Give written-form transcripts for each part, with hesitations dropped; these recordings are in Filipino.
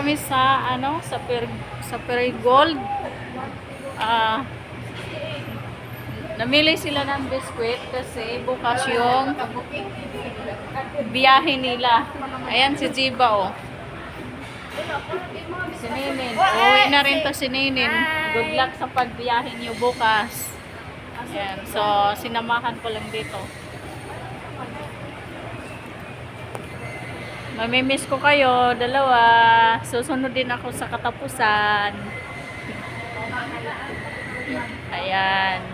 kami sa ano, sa Perigold. Namili sila ng biskwit kasi bukas yung biyahe nila. Ayan si Jiba, oh. Si Ninin. Uwi na rin to si Ninin. Good luck sa pagbiyahe niyo bukas. Ayan. So, sinamahan ko lang dito. Mamimiss ko kayo, dalawa. Susunod din ako sa katapusan. Ayan.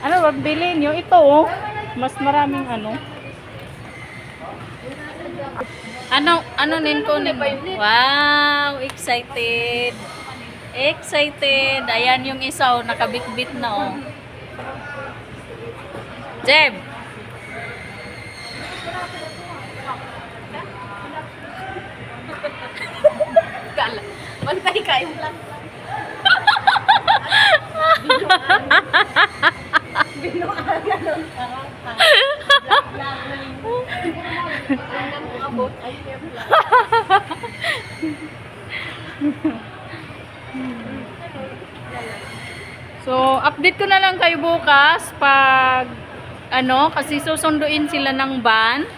Ano ba bilhin nyo? Ito, oh. Mas maraming ano. Ano nin ko nin? Wow, excited. Excited. Ayan yung isa, oh, nakabit-bit na, oh. Jeb. Bantay kayo lang. So, update ko na lang kayo bukas pag ano, kasi susunduin sila ng van.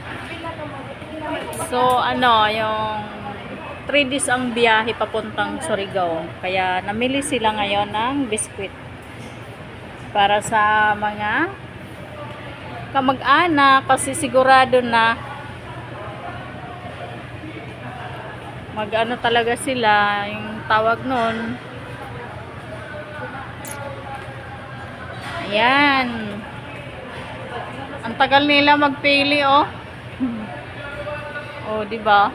So, ano, yung 3 days ang biyahe papuntang Surigao. Kaya namili sila ngayon ng biskwit para sa mga kamag-anak kasi sigurado na mag-ano talaga sila, yung tawag nun. Ayan. Ang tagal nila magpili, oh. Oh, di ba?